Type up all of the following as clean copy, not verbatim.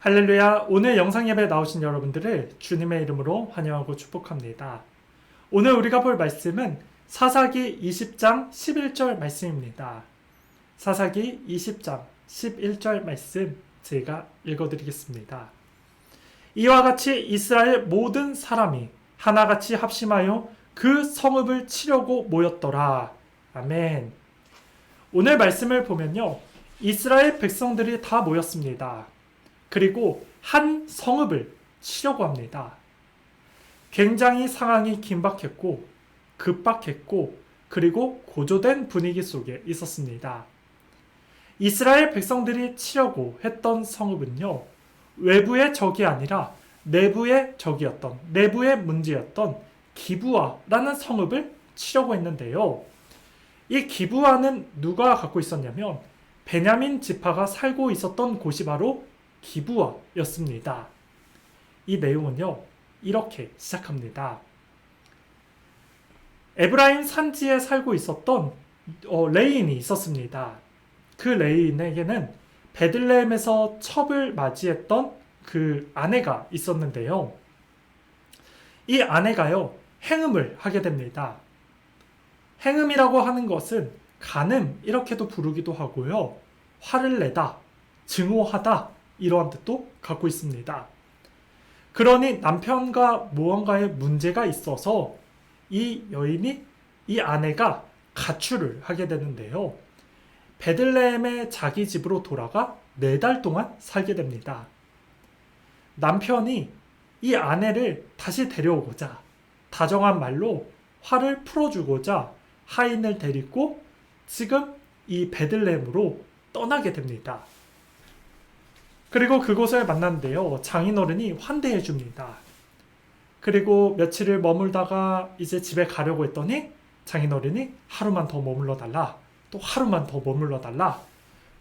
할렐루야. 오늘 영상 예배에 나오신 여러분들을 주님의 이름으로 환영하고 축복합니다. 오늘 우리가 볼 말씀은 사사기 20장 11절 말씀입니다. 사사기 20장 11절 말씀 제가 읽어드리겠습니다. 이와 같이 이스라엘 모든 사람이 하나같이 합심하여 그 성읍을 치려고 모였더라. 아멘. 오늘 말씀을 보면요, 이스라엘 백성들이 다 모였습니다. 그리고 한 성읍을 치려고 합니다. 굉장히 상황이 긴박했고 급박했고 그리고 고조된 분위기 속에 있었습니다. 이스라엘 백성들이 치려고 했던 성읍은요, 외부의 적이 아니라 내부의 적이었던, 내부의 문제였던 기브아라는 성읍을 치려고 했는데요. 이 기브아는 누가 갖고 있었냐면 베냐민 지파가 살고 있었던 곳이 바로 기브아였습니다. 이 내용은요, 이렇게 시작합니다. 에브라임 산지에 살고 있었던 레인이 있었습니다. 그 레인에게는 베들레헴에서 첩을 맞이했던 그 아내가 있었는데요. 이 아내가요, 행음을 하게 됩니다. 행음이라고 하는 것은 간음 이렇게도 부르기도 하고요, 화를 내다, 증오하다 이러한 뜻도 갖고 있습니다. 그러니 남편과 무언가의 문제가 있어서 이 여인이, 이 아내가 가출을 하게 되는데요. 베들레헴의 자기 집으로 돌아가 4달 동안 살게 됩니다. 남편이 이 아내를 다시 데려오고자 다정한 말로 화를 풀어주고자 하인을 데리고 지금 이 베들레헴으로 떠나게 됩니다. 그리고 그곳을 만났는데요, 장인어른이 환대해 줍니다. 그리고 며칠을 머물다가 이제 집에 가려고 했더니 장인어른이 하루만 더 머물러 달라, 또 하루만 더 머물러 달라.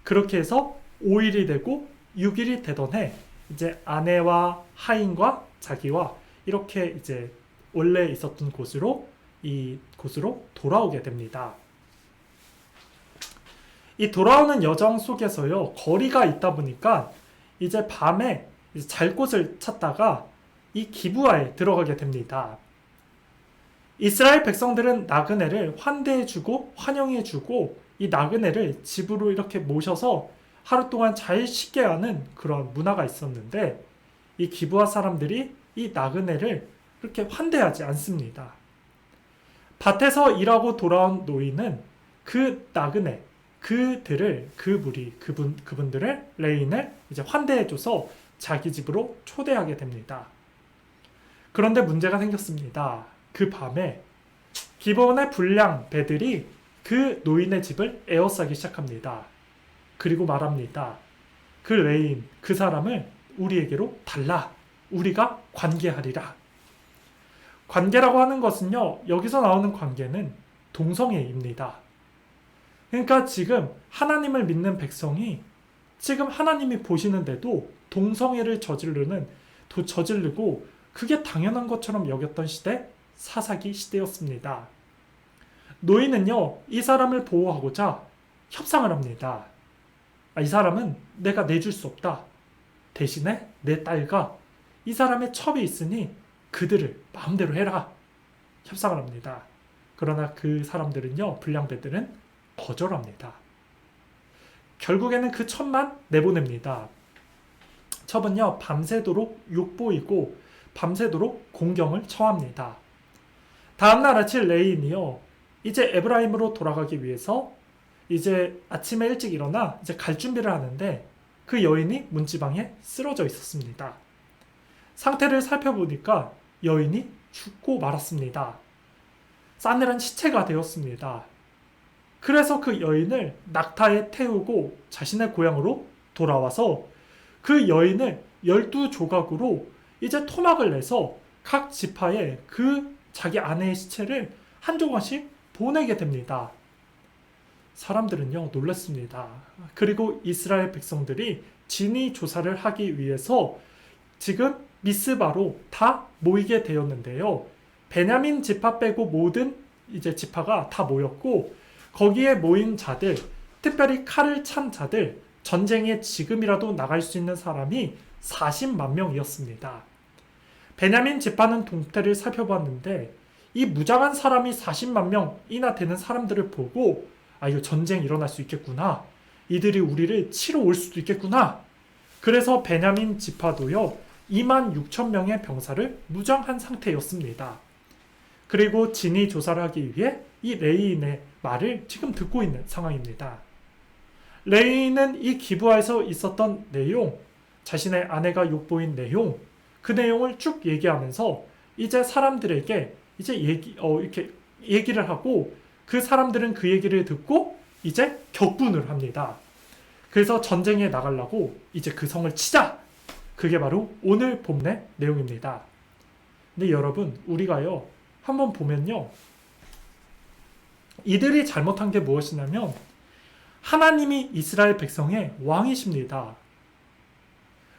그렇게 해서 5일이 되고 6일이 되던 해, 이제 아내와 하인과 자기와 이렇게 이제 원래 있었던 곳으로, 이 곳으로 돌아오게 됩니다. 이 돌아오는 여정 속에서요, 거리가 있다 보니까 이제 밤에 이제 잘 곳을 찾다가 이 기브아에 들어가게 됩니다. 이스라엘 백성들은 나그네를 환대해주고 환영해주고 이 나그네를 집으로 이렇게 모셔서 하루 동안 잘 쉬게 하는 그런 문화가 있었는데, 이 기브아 사람들이 이 나그네를 그렇게 환대하지 않습니다. 밭에서 일하고 돌아온 노인은 그 나그네, 그분들을, 레인을 이제 환대해줘서 자기 집으로 초대하게 됩니다. 그런데 문제가 생겼습니다. 그 밤에 기브온의 불량 배들이 그 노인의 집을 에워싸기 시작합니다. 그리고 말합니다. 그 레인, 그 사람을 우리에게로 달라. 우리가 관계하리라. 관계라고 하는 것은요, 여기서 나오는 관계는 동성애입니다. 그러니까 지금 하나님을 믿는 백성이 지금 하나님이 보시는데도 동성애를 저지르고 그게 당연한 것처럼 여겼던 시대, 사사기 시대였습니다. 노인은요, 이 사람을 보호하고자 협상을 합니다. 이 사람은 내가 내줄 수 없다. 대신에 내 딸과 이 사람의 첩이 있으니 그들을 마음대로 해라. 협상을 합니다. 그러나 그 사람들은요, 불량배들은 거절합니다. 결국에는 그 첩만 내보냅니다. 첩은요, 밤새도록 욕보이고 밤새도록 공경을 처합니다. 다음날 아침 레인이요, 이제 에브라임으로 돌아가기 위해서 이제 아침에 일찍 일어나 이제 갈 준비를 하는데 그 여인이 문지방에 쓰러져 있었습니다. 상태를 살펴보니까 여인이 죽고 말았습니다. 싸늘한 시체가 되었습니다. 그래서 그 여인을 낙타에 태우고 자신의 고향으로 돌아와서 그 여인을 12조각으로 이제 토막을 내서 각 지파에 그 자기 아내의 시체를 한 조각씩 보내게 됩니다. 사람들은요, 놀랐습니다. 그리고 이스라엘 백성들이 진위 조사를 하기 위해서 지금 미스바로 다 모이게 되었는데요. 베냐민 지파 빼고 모든 이제 지파가 다 모였고, 거기에 모인 자들, 특별히 칼을 찬 자들 전쟁에 지금이라도 나갈 수 있는 사람이 40만 명이었습니다. 베냐민 지파는 동태를 살펴봤는데 이 무장한 사람이 40만 명이나 되는 사람들을 보고 이거 전쟁 일어날 수 있겠구나. 이들이 우리를 치러 올 수도 있겠구나. 그래서 베냐민 지파도요 2만 6천 명의 병사를 무장한 상태였습니다. 그리고 진위 조사를 하기 위해 이 레이인의 말을 지금 듣고 있는 상황입니다. 레이인은 이 기브아에서 있었던 내용, 자신의 아내가 욕보인 내용, 그 내용을 쭉 얘기하면서 이제 사람들에게 이제 이렇게 얘기를 하고 그 사람들은 그 얘기를 듣고 이제 격분을 합니다. 그래서 전쟁에 나가려고 이제 그 성을 치자! 그게 바로 오늘 본문의 내용입니다. 근데 여러분, 우리가요, 한번 보면요, 이들이 잘못한 게 무엇이냐면 하나님이 이스라엘 백성의 왕이십니다.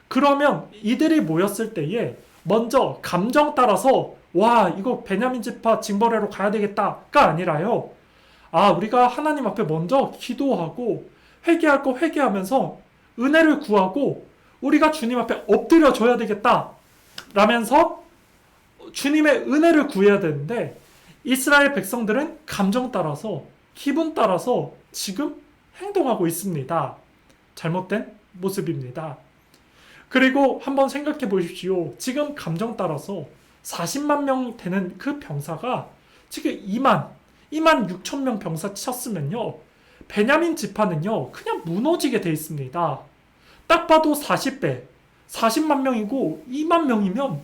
그러면 이들이 모였을 때에 먼저 감정 따라서 와 이거 베냐민 지파 징벌회로 가야 되겠다가 아니라요. 우리가 하나님 앞에 먼저 기도하고 회개할 거 회개하면서 은혜를 구하고 우리가 주님 앞에 엎드려 줘야 되겠다 라면서 주님의 은혜를 구해야 되는데 이스라엘 백성들은 감정 따라서 기분 따라서 지금 행동하고 있습니다. 잘못된 모습입니다. 그리고 한번 생각해 보십시오. 지금 감정 따라서 40만 명 되는 그 병사가 지금 2만 6천 명 병사 쳤으면요. 베냐민 지파는요. 그냥 무너지게 돼 있습니다. 딱 봐도 40배, 40만 명이고 2만 명이면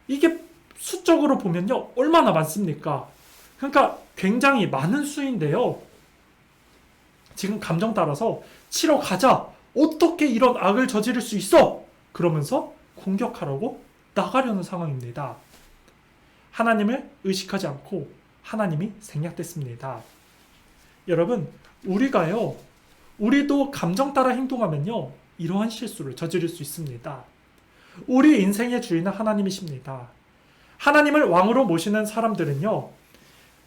이게 수적으로 보면요. 얼마나 많습니까? 그러니까 굉장히 많은 수인데요. 지금 감정 따라서 치러 가자. 어떻게 이런 악을 저지를 수 있어? 그러면서 공격하라고 나가려는 상황입니다. 하나님을 의식하지 않고 하나님이 생략됐습니다. 여러분, 우리도 감정 따라 행동하면요. 이러한 실수를 저지를 수 있습니다. 우리 인생의 주인은 하나님이십니다. 하나님을 왕으로 모시는 사람들은요.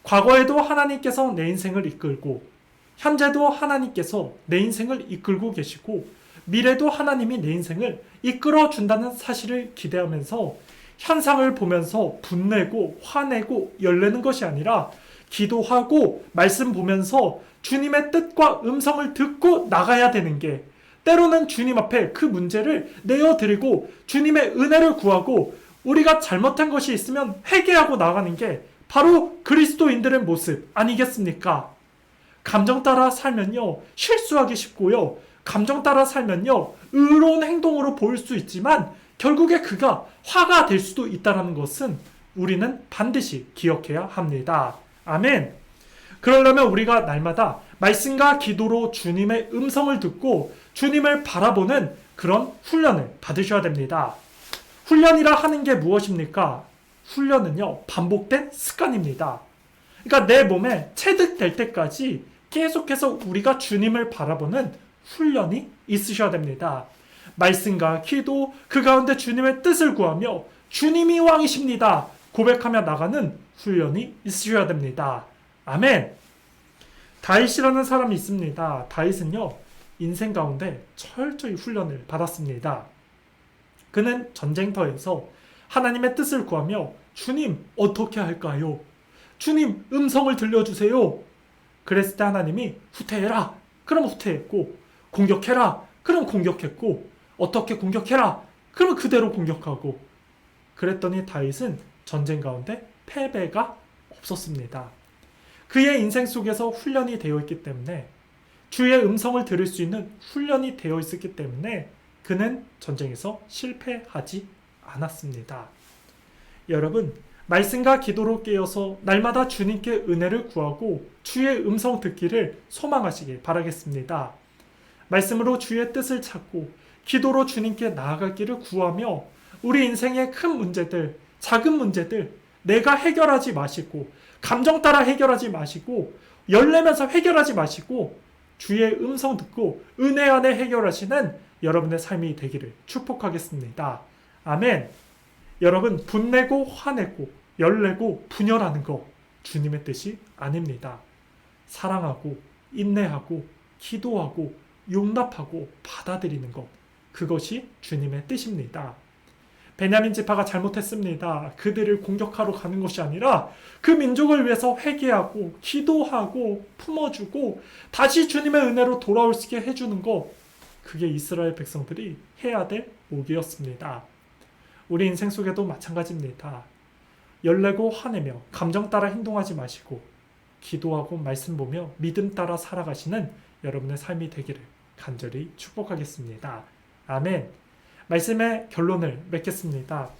과거에도 하나님께서 내 인생을 이끌고 현재도 하나님께서 내 인생을 이끌고 계시고 미래도 하나님이 내 인생을 이끌어 준다는 사실을 기대하면서 현상을 보면서 분내고 화내고 열내는 것이 아니라 기도하고 말씀 보면서 주님의 뜻과 음성을 듣고 나가야 되는 게 때로는 주님 앞에 그 문제를 내어드리고 주님의 은혜를 구하고 우리가 잘못한 것이 있으면 회개하고 나가는 게 바로 그리스도인들의 모습 아니겠습니까? 감정 따라 살면요 실수하기 쉽고요 감정 따라 살면요 의로운 행동으로 보일 수 있지만 결국에 그가 화가 될 수도 있다는 것은 우리는 반드시 기억해야 합니다. 아멘. 그러려면 우리가 날마다 말씀과 기도로 주님의 음성을 듣고 주님을 바라보는 그런 훈련을 받으셔야 됩니다. 훈련이라 하는 게 무엇입니까? 훈련은요 반복된 습관입니다. 그러니까 내 몸에 체득될 때까지 계속해서 우리가 주님을 바라보는 훈련이 있으셔야 됩니다. 말씀과 기도, 그 가운데 주님의 뜻을 구하며 주님이 왕이십니다. 고백하며 나가는 훈련이 있으셔야 됩니다. 아멘. 다윗이라는 사람이 있습니다. 다윗은요 인생 가운데 철저히 훈련을 받았습니다. 그는 전쟁터에서 하나님의 뜻을 구하며 주님 어떻게 할까요? 주님 음성을 들려주세요. 그랬을 때 하나님이 후퇴해라. 그럼 후퇴했고 공격해라. 그럼 공격했고 어떻게 공격해라. 그럼 그대로 공격하고 그랬더니 다윗은 전쟁 가운데 패배가 없었습니다. 그의 인생 속에서 훈련이 되어 있기 때문에 주의 음성을 들을 수 있는 훈련이 되어 있었기 때문에 그는 전쟁에서 실패하지 않았습니다. 여러분, 말씀과 기도로 깨어서 날마다 주님께 은혜를 구하고 주의 음성 듣기를 소망하시길 바라겠습니다. 말씀으로 주의 뜻을 찾고 기도로 주님께 나아가기를 구하며 우리 인생의 큰 문제들, 작은 문제들 내가 해결하지 마시고 감정 따라 해결하지 마시고 열내면서 해결하지 마시고 주의 음성 듣고 은혜 안에 해결하시는 여러분의 삶이 되기를 축복하겠습니다. 아멘. 여러분 분내고 화내고 열내고 분열하는 거 주님의 뜻이 아닙니다. 사랑하고 인내하고 기도하고 용납하고 받아들이는 것, 그것이 주님의 뜻입니다. 베냐민 지파가 잘못했습니다. 그들을 공격하러 가는 것이 아니라 그 민족을 위해서 회개하고 기도하고 품어주고 다시 주님의 은혜로 돌아올 수 있게 해주는 것, 그게 이스라엘 백성들이 해야 될 목이었습니다. 우리 인생 속에도 마찬가지입니다. 열내고 화내며 감정 따라 행동하지 마시고 기도하고 말씀 보며 믿음 따라 살아가시는 여러분의 삶이 되기를 간절히 축복하겠습니다. 아멘. 말씀의 결론을 맺겠습니다.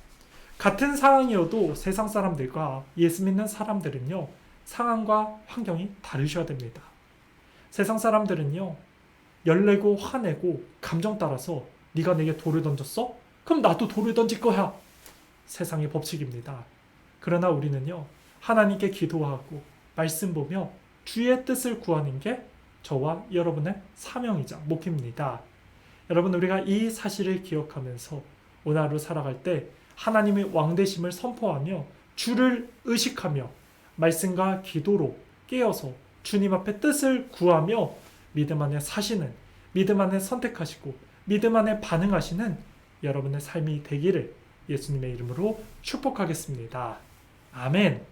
같은 상황이어도 세상 사람들과 예수 믿는 사람들은요, 상황과 환경이 다르셔야 됩니다. 세상 사람들은요, 열내고 화내고 감정 따라서 네가 내게 돌을 던졌어? 그럼 나도 돌을 던질 거야. 세상의 법칙입니다. 그러나 우리는요, 하나님께 기도하고 말씀 보며 주의 뜻을 구하는 게 저와 여러분의 사명이자 목표입니다. 여러분, 우리가 이 사실을 기억하면서 오늘 하루 살아갈 때 하나님의 왕되심을 선포하며 주를 의식하며 말씀과 기도로 깨어서 주님 앞에 뜻을 구하며 믿음 안에 사시는, 믿음 안에 선택하시고 믿음 안에 반응하시는 여러분의 삶이 되기를 예수님의 이름으로 축복하겠습니다. 아멘.